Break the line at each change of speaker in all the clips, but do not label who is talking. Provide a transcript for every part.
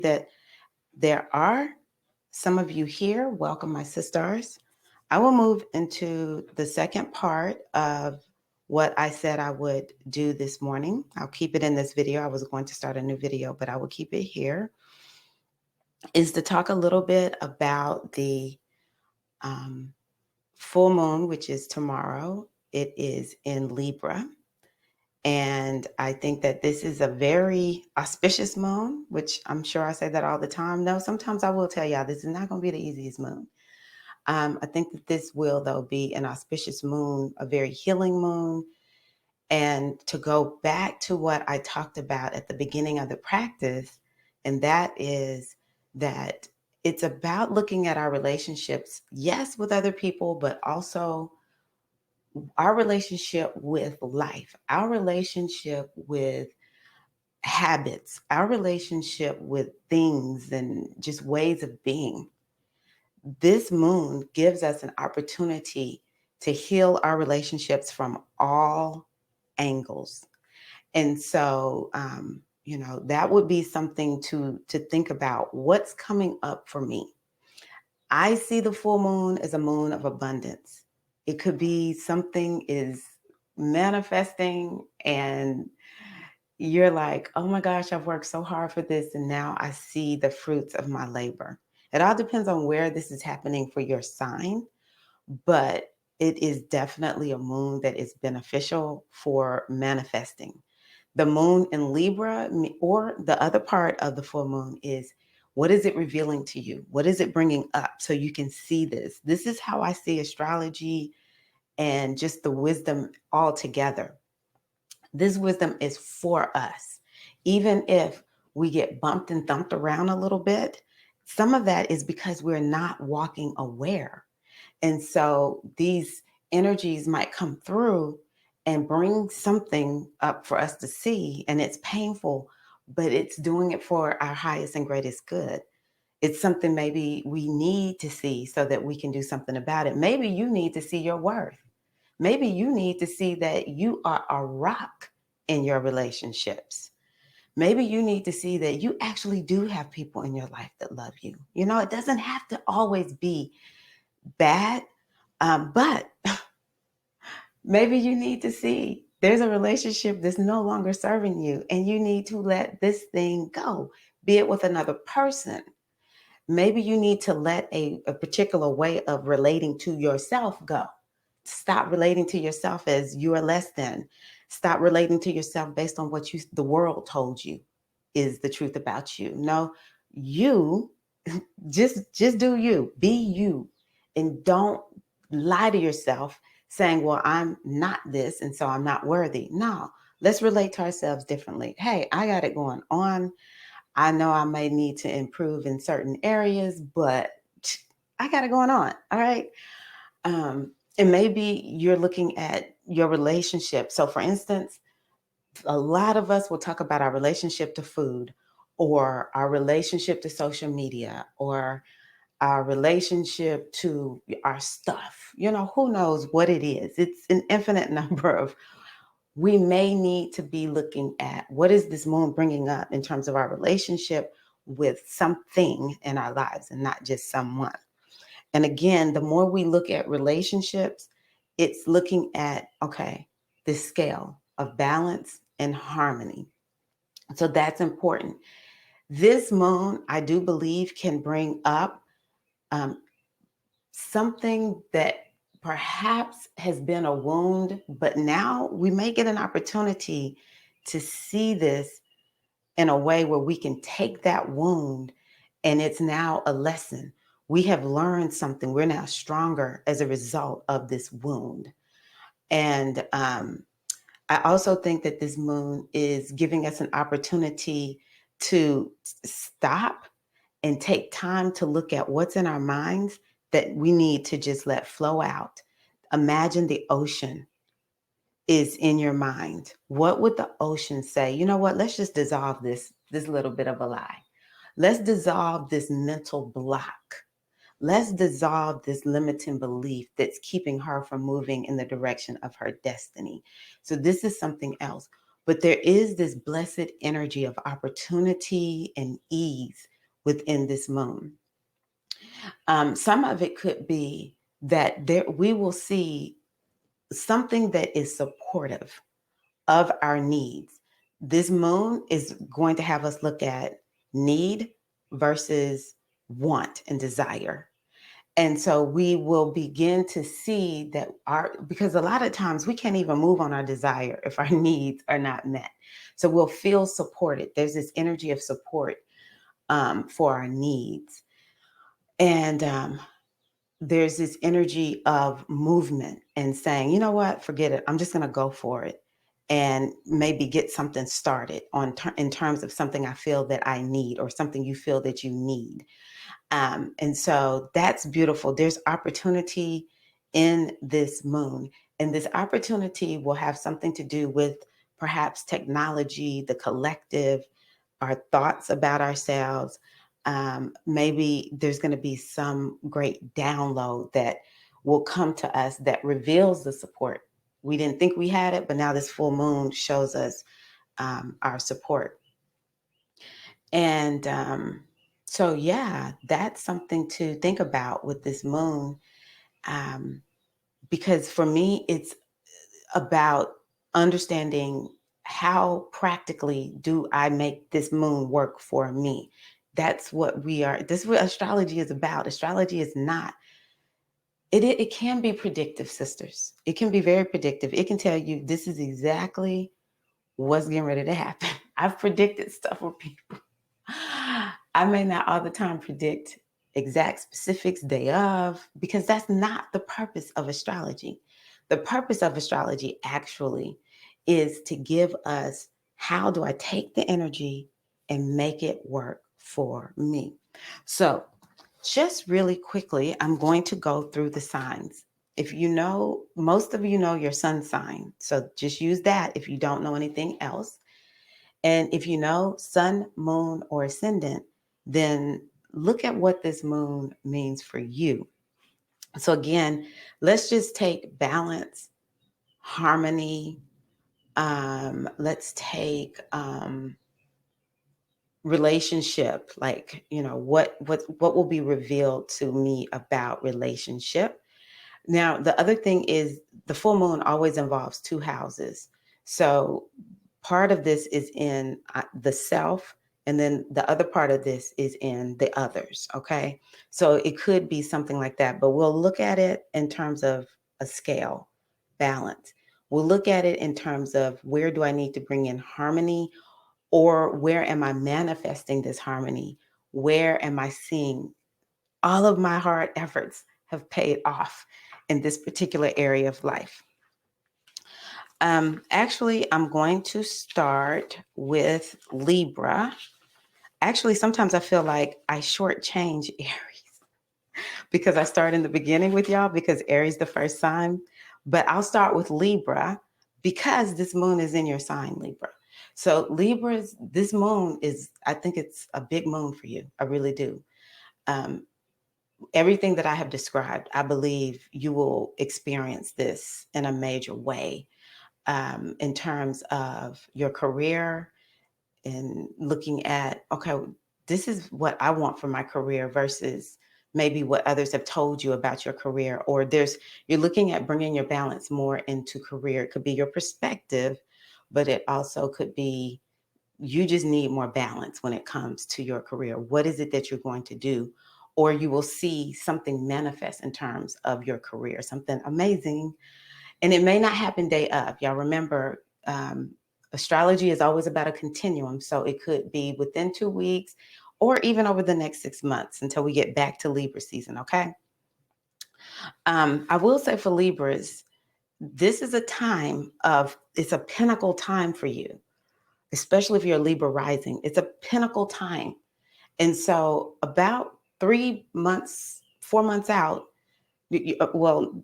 that there are some of you here. Welcome, my sisters. I will move into the second part of what I said I would do this morning. I'll keep it in this video. I was going to start a new video, but I will keep it here. Is to talk a little bit about the full moon, which is tomorrow. It is in Libra. And I think that this is a very auspicious moon, which I'm sure I say that all the time. No, sometimes I will tell y'all this is not going to be the easiest moon. I think that this will, though, be an auspicious moon, a very healing moon. And to go back to what I talked about at the beginning of the practice, and that is that it's about looking at our relationships, yes, with other people, but also our relationship with life, our relationship with habits, our relationship with things and just ways of being. This moon gives us an opportunity to heal our relationships from all angles. And so, that would be something to think about. What's coming up for me? I see the full moon as a moon of abundance. It could be something is manifesting and you're like, oh my gosh, I've worked so hard for this. And now I see the fruits of my labor. It all depends on where this is happening for your sign, but it is definitely a moon that is beneficial for manifesting. The moon in Libra, or the other part of the full moon, is what is it revealing to you? What is it bringing up so you can see this? This is how I see astrology and just the wisdom all together. This wisdom is for us. Even if we get bumped and thumped around a little bit, some of that is because we're not walking aware. And so these energies might come through and bring something up for us to see, and it's painful, but it's doing it for our highest and greatest good. It's something maybe we need to see so that we can do something about it. Maybe you need to see your worth. Maybe you need to see that you are a rock in your relationships. Maybe you need to see that you actually do have people in your life that love you. It doesn't have to always be bad, but maybe you need to see there's a relationship that's no longer serving you and you need to let this thing go, be it with another person. Maybe you need to let a particular way of relating to yourself go. Stop relating to yourself as you are less than. Stop relating to yourself based on what the world told you is the truth about you. No, you just do you. Be you. And don't lie to yourself saying, well, I'm not this, and so I'm not worthy. No, let's relate to ourselves differently. Hey, I got it going on. I know I may need to improve in certain areas, but I got it going on. All right. And maybe you're looking at your relationship. So, for instance, a lot of us will talk about our relationship to food or our relationship to social media or our relationship to our stuff. Who knows what it is? It's an infinite number of. We may need to be looking at what is this moon bringing up in terms of our relationship with something in our lives and not just someone. And again, the more we look at relationships, it's looking at, okay, this scale of balance and harmony. So that's important. This moon, I do believe, can bring up something that perhaps has been a wound, but now we may get an opportunity to see this in a way where we can take that wound and it's now a lesson. We have learned something. We're now stronger as a result of this wound. And I also think that this moon is giving us an opportunity to stop and take time to look at what's in our minds that we need to just let flow out. Imagine the ocean is in your mind. What would the ocean say? You know what? Let's just dissolve this little bit of a lie. Let's dissolve this mental block. Let's dissolve this limiting belief that's keeping her from moving in the direction of her destiny. So this is something else. But there is this blessed energy of opportunity and ease within this moon. Some of it could be that we will see something that is supportive of our needs. This moon is going to have us look at need versus want and desire. And so we will begin to see that because a lot of times we can't even move on our desire if our needs are not met. So we'll feel supported. There's this energy of support for our needs. And there's this energy of movement and saying, you know what, forget it. I'm just going to go for it and maybe get something started in terms of something I feel that I need or something you feel that you need. And so that's beautiful. There's opportunity in this moon, and this opportunity will have something to do with perhaps technology, the collective, our thoughts about ourselves. Maybe there's going to be some great download that will come to us that reveals the support. We didn't think we had it, but now this full moon shows us our support. And so, yeah, that's something to think about with this moon. Because for me, it's about understanding how practically do I make this moon work for me. That's what this is what astrology is about. Astrology is not, it can be predictive, sisters. It can be very predictive. It can tell you this is exactly what's getting ready to happen. I've predicted stuff for people. I may not all the time predict exact specifics day of, because that's not the purpose of astrology. The purpose of astrology actually is to give us, how do I take the energy and make it work for me? So just really quickly, I'm going to go through the signs. If you know, most of you know your sun sign. So just use that if you don't know anything else. And if you know sun, moon, or ascendant, then look at what this moon means for you. So again, let's just take balance, harmony. Let's take relationship. Like, what will be revealed to me about relationship. Now, the other thing is the full moon always involves two houses. So part of this is in the self, and then the other part of this is in the others. Okay. So it could be something like that, but we'll look at it in terms of a scale, balance. We'll look at it in terms of where do I need to bring in harmony, or where am I manifesting this harmony? Where am I seeing all of my hard efforts have paid off in this particular area of life? Actually, I'm going to start with Libra. Actually, sometimes I feel like I shortchange Aries because I start in the beginning with y'all because Aries is the first sign. But I'll start with Libra because this moon is in your sign, Libra. So this moon is, I think it's a big moon for you. I really do. Everything that I have described, I believe you will experience this in a major way. In terms of your career and looking at, okay, this is what I want for my career versus maybe what others have told you about your career, or you're looking at bringing your balance more into career. It could be your perspective, but it also could be you just need more balance when it comes to your career. What is it that you're going to do? Or you will see something manifest in terms of your career, something amazing. And it may not happen day of. Y'all remember, astrology is always about a continuum. So it could be within 2 weeks or even over the next 6 months until we get back to Libra season, okay? I will say for Libras, this is it's a pinnacle time for you, especially if you're a Libra rising. It's a pinnacle time. And so about 3 months, 4 months out,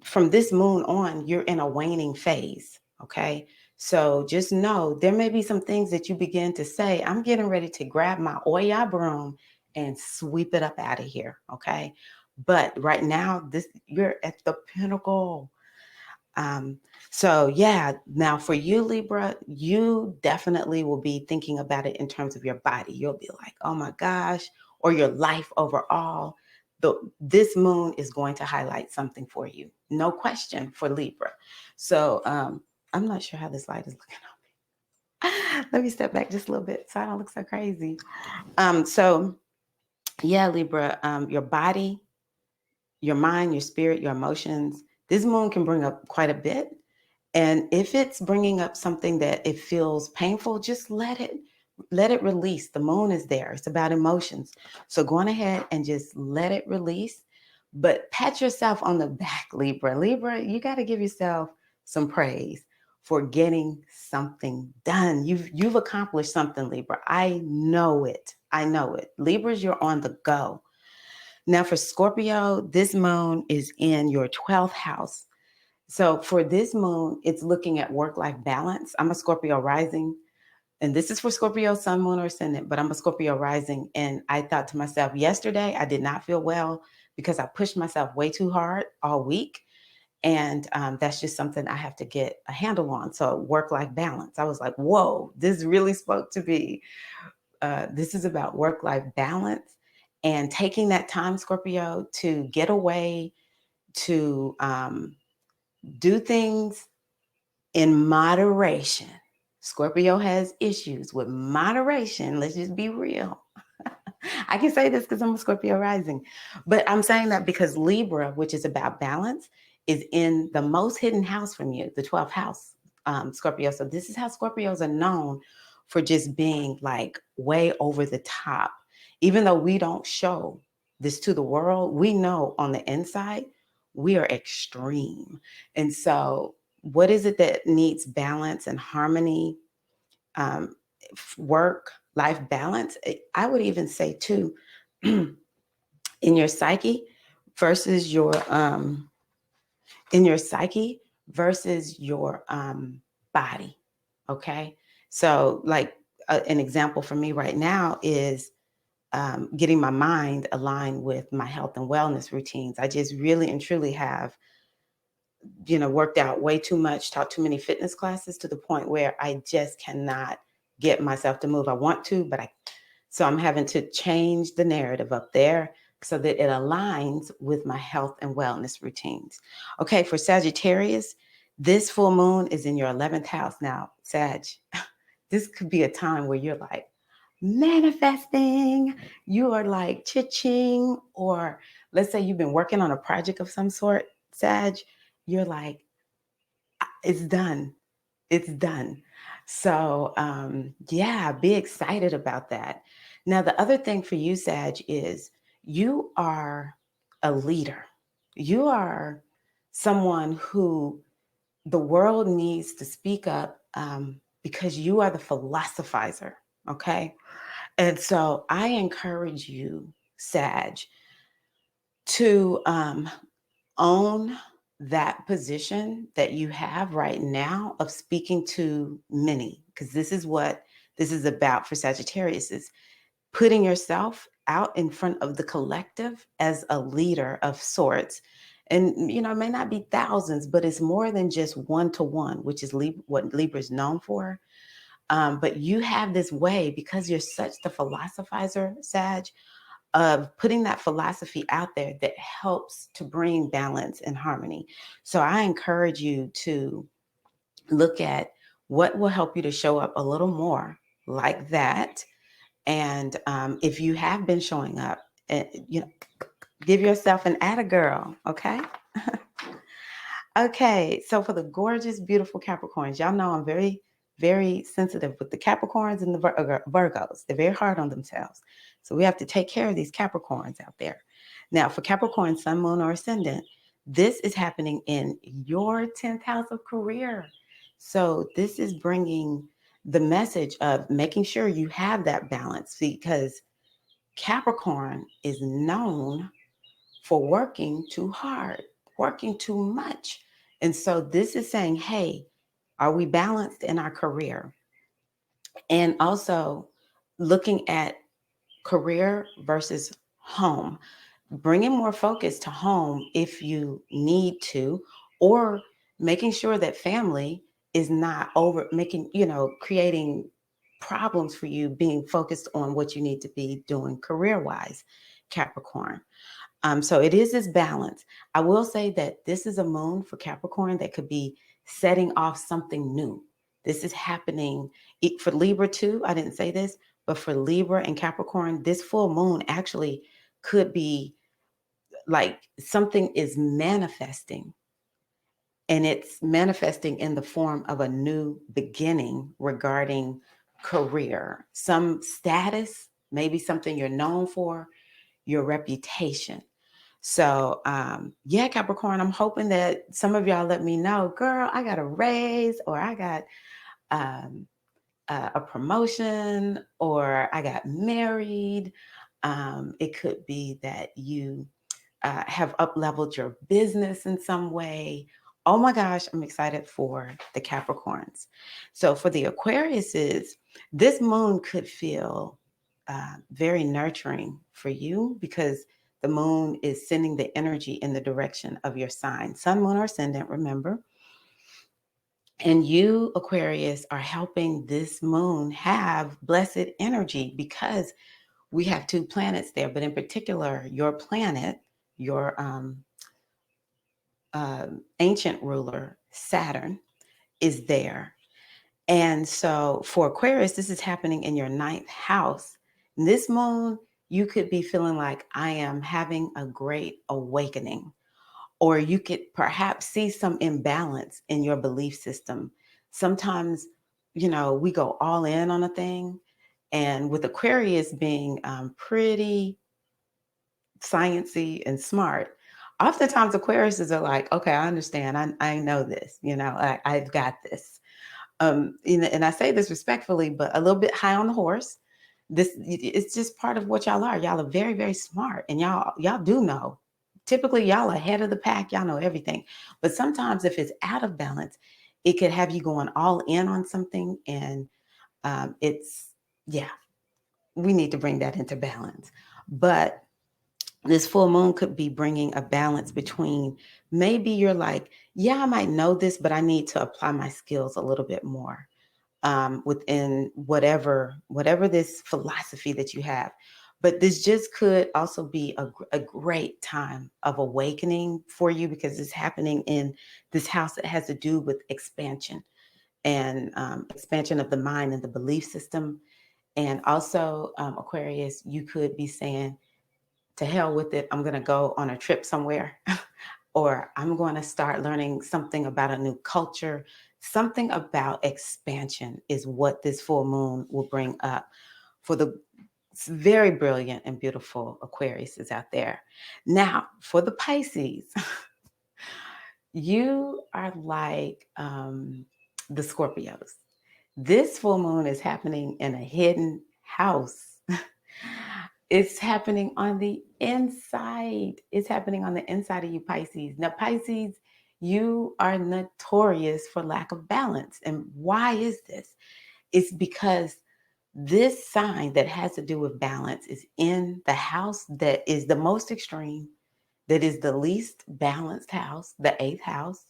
from this moon on, you're in a waning phase. Okay. So just know there may be some things that you begin to say, I'm getting ready to grab my Oya broom and sweep it up out of here. Okay. But right now, you're at the pinnacle. So yeah, now for you, Libra, you definitely will be thinking about it in terms of your body. You'll be like, oh my gosh, or your life overall, this moon is going to highlight something for you. No question for Libra. So I'm not sure how this light is looking on me. Let me step back just a little bit so I don't look so crazy. So yeah, Libra, your body, your mind, your spirit, your emotions, this moon can bring up quite a bit. And if it's bringing up something that it feels painful, just let it release. The moon is there. It's about emotions. So go on ahead and just let it release. But pat yourself on the back, Libra. Libra, you got to give yourself some praise for getting something done. You've accomplished something, Libra. I know it. I know it. Libras, you're on the go. Now for Scorpio, this moon is in your 12th house. So for this moon, it's looking at work-life balance. I'm a Scorpio rising, and this is for Scorpio sun, moon, or ascendant, but I'm a Scorpio rising. And I thought to myself, yesterday, I did not feel well because I pushed myself way too hard all week. And that's just something I have to get a handle on. So work-life balance. I was like, whoa, this really spoke to me. This is about work-life balance and taking that time, Scorpio, to get away, to do things in moderation. Scorpio has issues with moderation. Let's just be real. I can say this because I'm a Scorpio rising, but I'm saying that because Libra, which is about balance, is in the most hidden house from you, the 12th house, Scorpio. So this is how Scorpios are known for just being like way over the top. Even though we don't show this to the world, we know on the inside we are extreme. And so what is it that needs balance and harmony? Work life balance. I would even say too, in your psyche versus your in your psyche versus your body. Okay, so like an example for me right now is getting my mind aligned with my health and wellness routines. I just really and truly have worked out way too much, taught too many fitness classes to the point where I just cannot get myself to move. I want to, so I'm having to change the narrative up there so that it aligns with my health and wellness routines. Okay, for Sagittarius, this full moon is in your 11th house. Now, Sag, this could be a time where you're like manifesting, you are like cha-ching, or let's say you've been working on a project of some sort, Sag, you're like, it's done. It's done. So, yeah, be excited about that. Now, the other thing for you, Sag, is you are a leader. You are someone who the world needs to speak up because you are the philosophizer. Okay. And so I encourage you, Sag, to own that position that you have right now of speaking to many, because this is what this is about for Sagittarius, is putting yourself out in front of the collective as a leader of sorts. And it may not be thousands, but it's more than just one-to-one, which is what Libra is known for. But you have this way, because you're such the philosophizer, Sag, of putting that philosophy out there that helps to bring balance and harmony. So I encourage you to look at what will help you to show up a little more like that. And if you have been showing up, give yourself an atta girl, okay? Okay, so for the gorgeous, beautiful Capricorns, y'all know I'm very, very sensitive with the Capricorns and the Virgos. They're very hard on themselves. So we have to take care of these Capricorns out there. Now, for Capricorn, Sun, Moon, or Ascendant, this is happening in your 10th house of career. So this is bringing the message of making sure you have that balance, because Capricorn is known for working too hard, working too much. And so this is saying, hey, are we balanced in our career? And also looking at career versus home, bringing more focus to home if you need to, or making sure that family is not over creating problems for you being focused on what you need to be doing career-wise, Capricorn. So it is this balance. I will say that this is a moon for Capricorn that could be setting off something new. This is happening for Libra too. I didn't say this, but for Libra and Capricorn, this full moon actually could be like something is manifesting, and it's manifesting in the form of a new beginning regarding career, some status, maybe something you're known for, your reputation. So, yeah, Capricorn, I'm hoping that some of y'all let me know, girl, I got a raise, or I got um, a promotion, or I got married. It could be that you have up-leveled your business in some way. Oh my gosh, I'm excited for the Capricorns. So for the Aquariuses, this moon could feel very nurturing for you, because the moon is sending the energy in the direction of your sign, sun, moon, or ascendant, remember. And you, Aquarius, are helping this moon have blessed energy, because we have two planets there, but in particular, your planet, your ancient ruler, Saturn, is there. And so for Aquarius, this is happening in your ninth house. This moon, you could be feeling like, I am having a great awakening, or you could perhaps see some imbalance in your belief system. Sometimes, we go all in on a thing. And with Aquarius being pretty sciencey and smart, oftentimes Aquariuses are like, okay, I understand. I know this, I've got this. And I say this respectfully, but a little bit high on the horse. It's just part of what y'all are. Y'all are very, very smart, and y'all do know. Typically, y'all are ahead of the pack. Y'all know everything. But sometimes, if it's out of balance, it could have you going all in on something, and yeah, we need to bring that into balance. But this full moon could be bringing a balance between, maybe you're like, yeah, I might know this, but I need to apply my skills a little bit more within whatever this philosophy that you have. But this just could also be a great time of awakening for you, because it's happening in this house that has to do with expansion, and expansion of the mind and the belief system. And also, Aquarius, you could be saying, to hell with it, I'm going to go on a trip somewhere, or I'm going to start learning something about a new culture. Something about expansion is what this full moon will bring up for the very brilliant and beautiful Aquariuses out there. Now, for the Pisces, you are like the Scorpios. This full moon is happening in a hidden house. It's happening on the inside. It's happening on the inside of you, Pisces. Now, Pisces, you are notorious for lack of balance. And why is this? It's because this sign that has to do with balance is in the house that is the most extreme, that is the least balanced house, the eighth house.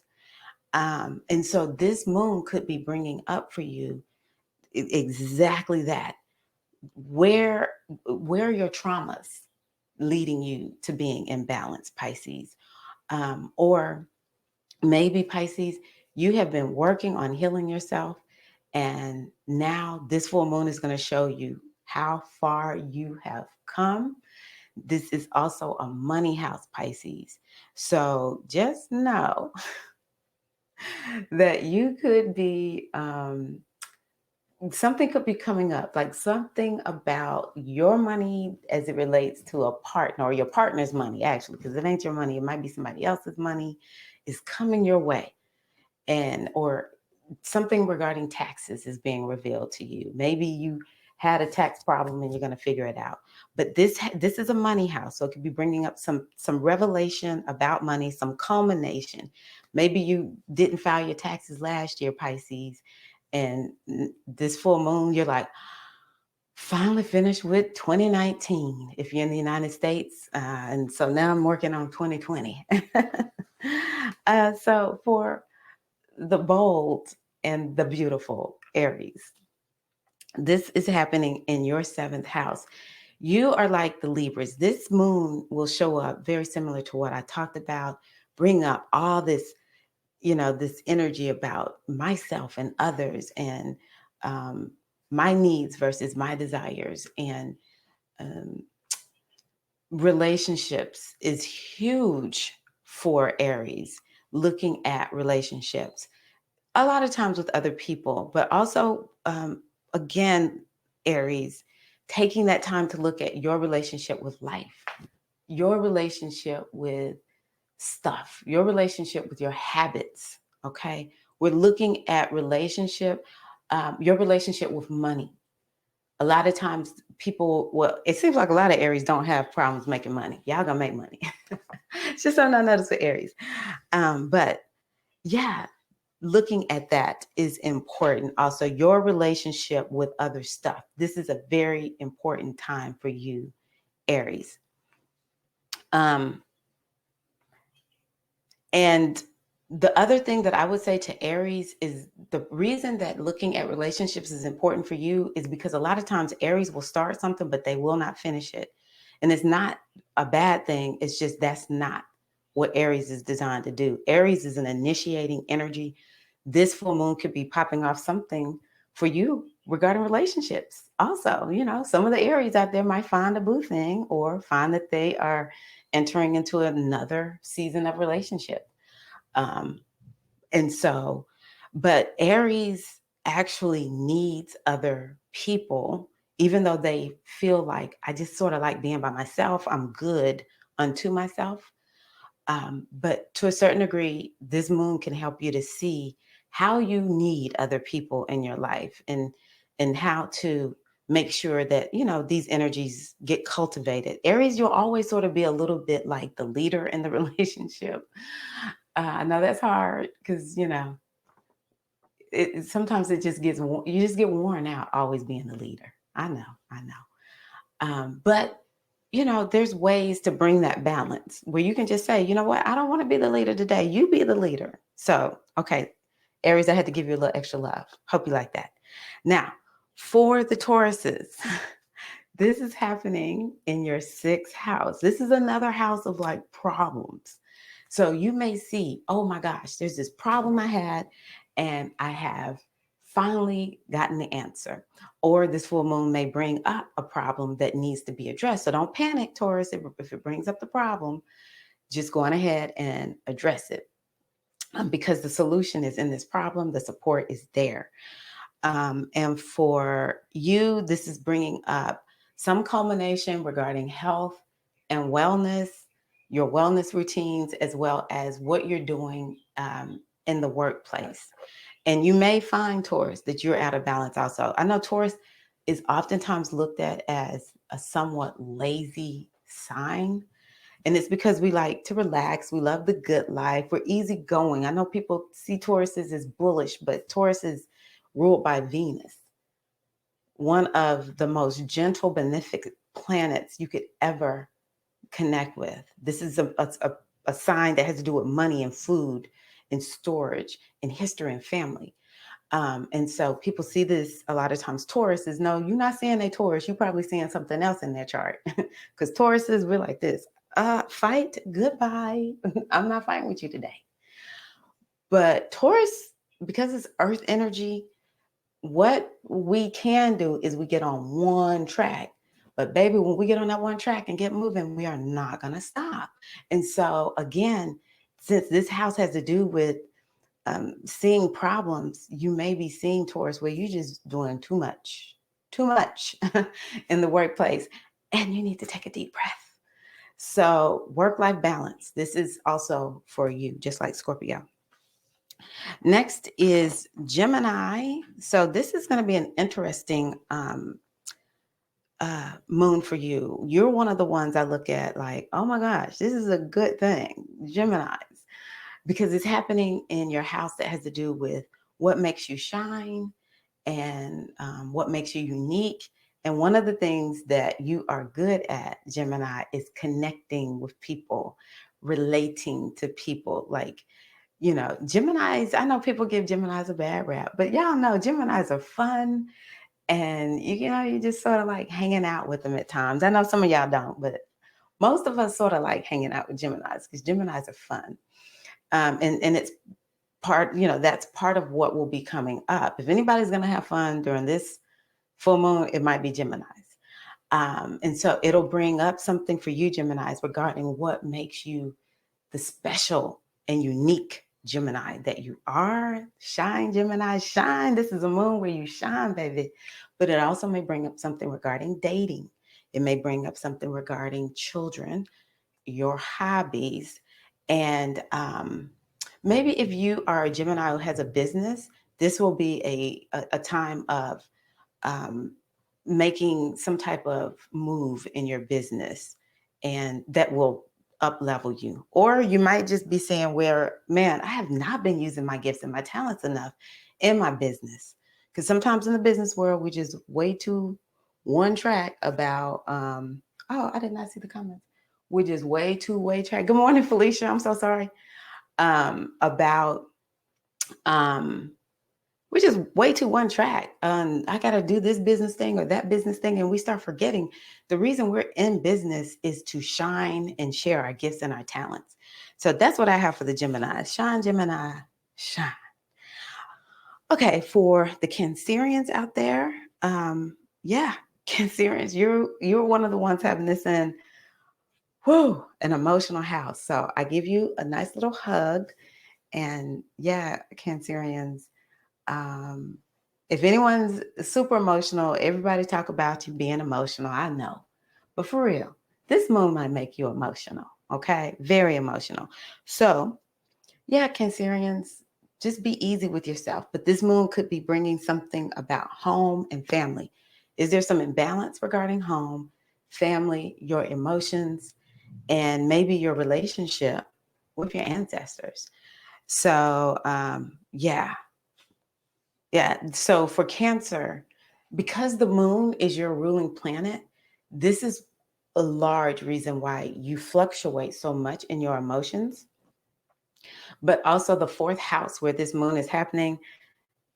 And so this moon could be bringing up for you exactly that. Where are your traumas leading you to being imbalanced, Pisces? Or maybe, Pisces, you have been working on healing yourself, and now this full moon is going to show you how far you have come. This is also a money house, Pisces. So just know that you could be something could be coming up, like something about your money as it relates to a partner, or your partner's money, actually, because it ain't your money. It might be somebody else's money is coming your way. Or something regarding taxes is being revealed to you. Maybe you had a tax problem and you're going to figure it out. But this is a money house, so it could be bringing up some revelation about money, some culmination. Maybe you didn't file your taxes last year, Pisces, and this full moon, you're like, finally finished with 2019 if you're in the United States. And so now I'm working on 2020. So for the bold and the beautiful Aries, This is happening in your seventh house. You are like the Libras. This moon will show up very similar to what I talked about, bring up all this, this energy about myself and others, and um, my needs versus my desires, and um, relationships is huge for Aries. Looking at relationships a lot of times with other people, but also, again, Aries, taking that time to look at your relationship with life, your relationship with stuff, your relationship with your habits. Okay. We're looking at your relationship with money. A lot of times people, well, it seems like a lot of Aries don't have problems making money. Y'all gonna make money. It's just something I noticed with Aries. But yeah, looking at that is important. Also, your relationship with other stuff. This is a very important time for you, Aries. And the other thing that I would say to Aries is the reason that looking at relationships is important for you is because a lot of times Aries will start something, but they will not finish it. And it's not a bad thing. It's just that's not what Aries is designed to do. Aries is an initiating energy. This full moon could be popping off something for you regarding relationships. Also, some of the Aries out there might find a boo thing or find that they are entering into another season of relationship. Um, and so, but Aries actually needs other people, even though they feel like I just sort of like being by myself. I'm good unto myself. But to a certain degree, this moon can help you to see how you need other people in your life, and how to make sure that these energies get cultivated. Aries, you'll always sort of be a little bit like the leader in the relationship. I know that's hard because sometimes it just you just get worn out always being the leader. I know. But there's ways to bring that balance where you can just say, you know what, I don't want to be the leader today. You be the leader. So, okay, Aries, I had to give you a little extra love. Hope you like that. Now, for the Tauruses, this is happening in your sixth house. This is another house of like problems. So you may see, oh my gosh, there's this problem I had, and I have finally gotten the answer. Or this full moon may bring up a problem that needs to be addressed. So don't panic, Taurus. If it brings up the problem, just go on ahead and address it, because the solution is in this problem. The support is there. And for you, this is bringing up some culmination regarding health and wellness, your wellness routines, as well as what you're doing in the workplace. And you may find, Taurus, that you're out of balance also. I know Taurus is oftentimes looked at as a somewhat lazy sign. And it's because we like to relax. We love the good life. We're easygoing. I know people see Tauruses as bullish, but Taurus is ruled by Venus, one of the most gentle, benefic planets you could ever connect with. This is a sign that has to do with money and food and storage and history and family. And so people see this a lot of times. Taurus is, no, you're not seeing a Taurus. You're probably seeing something else in their chart. Because Tauruses, we're like this. Fight, goodbye. I'm not fighting with you today. But Taurus, because it's earth energy, what we can do is we get on one track. But baby, when we get on that one track and get moving, we are not going to stop. And so again, since this house has to do with seeing problems, you may be seeing Taurus where you're just doing too much in the workplace, and you need to take a deep breath. So work-life balance, this is also for you, just like Scorpio. Next is Gemini. So this is going to be an interesting moon for you. You're one of the ones I look at like, oh my gosh, this is a good thing, Geminis, because it's happening in your house that has to do with what makes you shine and what makes you unique. And one of the things that you are good at, Gemini, is connecting with people, relating to people. Like, Geminis, I know people give Geminis a bad rap, but y'all know Geminis are fun. And you just sort of like hanging out with them at times. I know some of y'all don't, but most of us sort of like hanging out with Geminis because Geminis are fun. And it's that's part of what will be coming up. If anybody's going to have fun during this full moon, it might be Geminis. And so it'll bring up something for you, Geminis, regarding what makes you the special and unique Gemini that you are. Shine, Gemini, shine. This is a moon where you shine, baby. But it also may bring up something regarding dating. It may bring up something regarding children, your hobbies, and maybe if you are a Gemini who has a business, this will be a time of um, making some type of move in your business, and that will up level you. Or you might just be saying, where, man, I have not been using my gifts and my talents enough in my business. Because sometimes in the business world, we just way too one track about, oh, I did not see the comments. We're just way too way track. Good morning, Felicia. I'm so sorry. About, we're just way too one track. I got to do this business thing or that business thing. And we start forgetting the reason we're in business is to shine and share our gifts and our talents. So that's what I have for the Gemini. Shine, Gemini, shine. Okay, for the Cancerians out there, yeah, Cancerians, you're one of the ones having this in an emotional house. So I give you a nice little hug. And yeah, Cancerians, if anyone's super emotional, everybody talk about you being emotional. I know. But for real, this moon might make you emotional. Okay. Very emotional. So yeah, Cancerians, just be easy with yourself. But this moon could be bringing something about home and family. Is there some imbalance regarding home, family, your emotions, and maybe your relationship with your ancestors? So yeah. So for Cancer, because the moon is your ruling planet, this is a large reason why you fluctuate so much in your emotions. But also the fourth house where this moon is happening,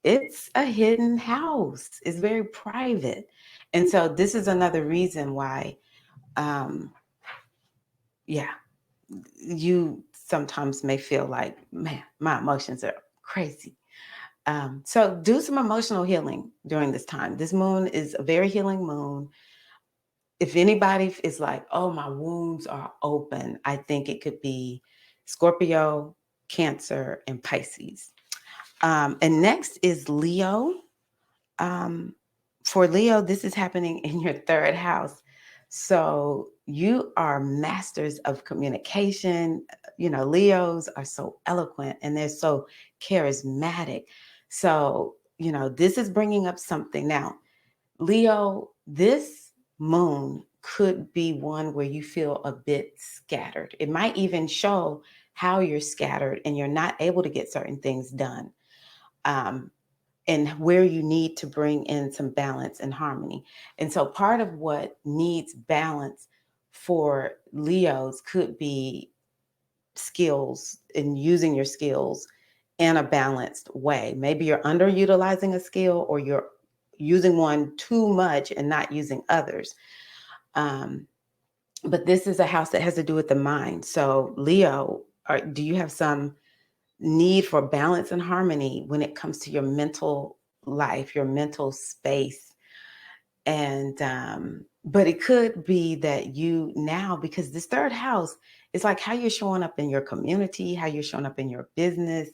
it's a hidden house. It's very private. And so this is another reason why, um, yeah, you sometimes may feel like, man, my emotions are crazy. So do some emotional healing during this time. This moon is a very healing moon. If anybody is like, oh, my wounds are open, I think it could be Scorpio, Cancer, and Pisces. And next is Leo. For Leo, this is happening in your third house. So you are masters of communication. Leos are so eloquent and they're so charismatic. So, this is bringing up something. Now, Leo, this moon could be one where you feel a bit scattered. It might even show how you're scattered and you're not able to get certain things done. And where you need to bring in some balance and harmony. And so part of what needs balance for Leos could be skills and using your skills in a balanced way. Maybe you're underutilizing a skill or you're using one too much and not using others. But this is a house that has to do with the mind. So Leo, do you have some need for balance and harmony when it comes to your mental life, your mental space? And but it could be that you now, because this third house is like how you're showing up in your community, how you're showing up in your business,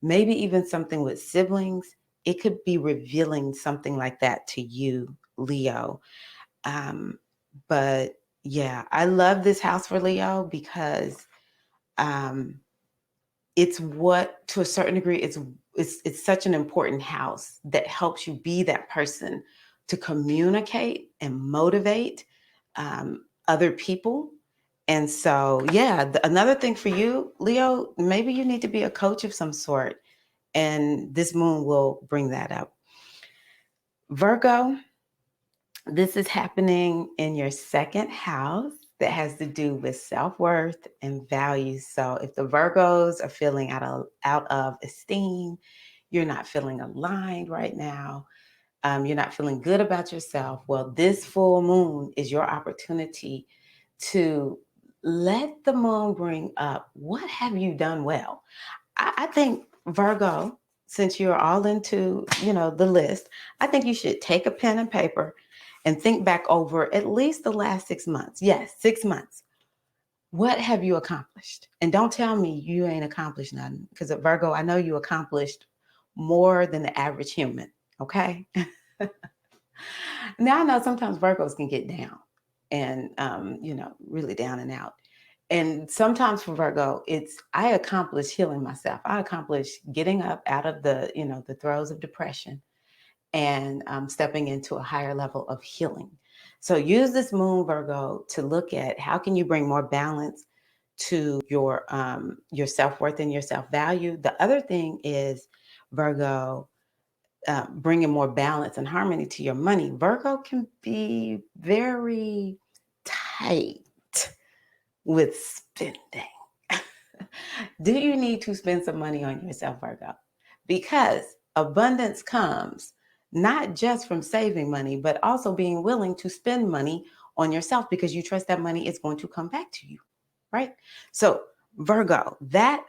maybe even something with siblings. It could be revealing something like that to you, Leo. But yeah, I love this house for Leo because it's what, to a certain degree, it's such an important house that helps you be that person to communicate and motivate other people. And so, yeah, another thing for you, Leo, maybe you need to be a coach of some sort, and this moon will bring that up. Virgo, this is happening in your second house that has to do with self-worth and values. So if the Virgos are feeling out of esteem, you're not feeling aligned right now, You're not feeling good about yourself. Well, this full moon is your opportunity to let the moon bring up what have you done well. I think Virgo, since you're all into, the list, I think you should take a pen and paper and think back over at least the last 6 months. Yes, 6 months. What have you accomplished? And don't tell me you ain't accomplished nothing, because at Virgo, I know you accomplished more than the average human. Okay. Now I know sometimes Virgos can get down and, really down and out. And sometimes for Virgo, it's I accomplish healing myself. I accomplish getting up out of the throes of depression and stepping into a higher level of healing. So use this moon, Virgo, to look at how can you bring more balance to your self-worth and your self-value. The other thing is, Virgo, bringing more balance and harmony to your money. Virgo can be very tight with spending. Do you need to spend some money on yourself, Virgo? Because abundance comes not just from saving money, but also being willing to spend money on yourself because you trust that money is going to come back to you, right? So, Virgo, that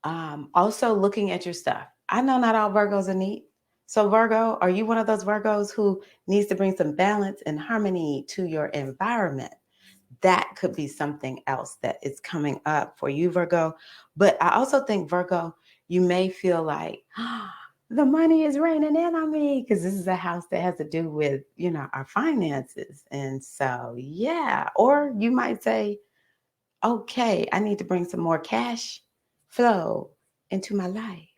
also looking at your stuff. I know not all Virgos are neat. So, Virgo, are you one of those Virgos who needs to bring some balance and harmony to your environment? That could be something else that is coming up for you, Virgo. But I also think, Virgo, you may feel like, the money is raining in on me, because this is a house that has to do with, our finances. And so, yeah. Or you might say, okay, I need to bring some more cash flow into my life.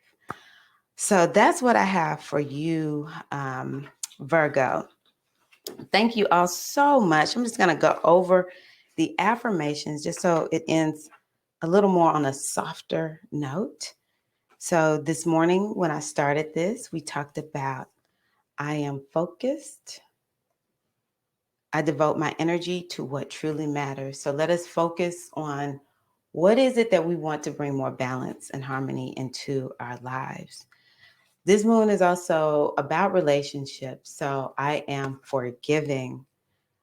So that's what I have for you, Virgo. Thank you all so much. I'm just going to go over the affirmations just so it ends a little more on a softer note. So this morning when I started this, we talked about I am focused. I devote my energy to what truly matters. So let us focus on what is it that we want to bring more balance and harmony into our lives. This moon is also about relationships. So I am forgiving.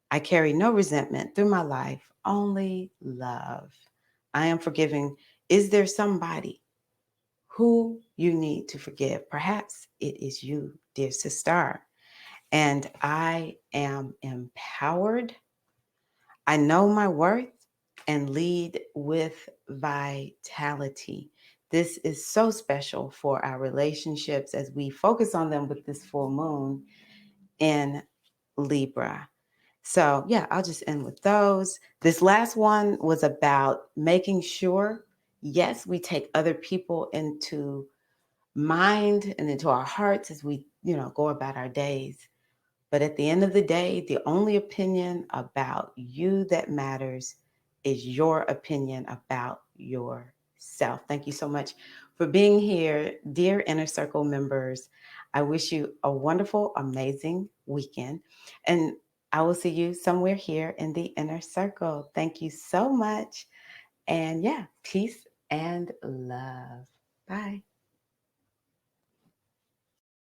I carry no resentment through my life, only love. I am forgiving. Is there somebody who you need to forgive? Perhaps it is you, dear sister. And I am empowered. I know my worth and lead with vitality. This is so special for our relationships as we focus on them with this full moon in Libra. So, yeah, I'll just end with those. This last one was about making sure, yes, we take other people into mind and into our hearts as we, go about our days. But at the end of the day, the only opinion about you that matters is your opinion about yourself. Thank you so much for being here, dear Inner Circle members. I wish you a wonderful, amazing weekend. And I will see you somewhere here in the Inner Circle. Thank you so much. And yeah, peace and love. Bye.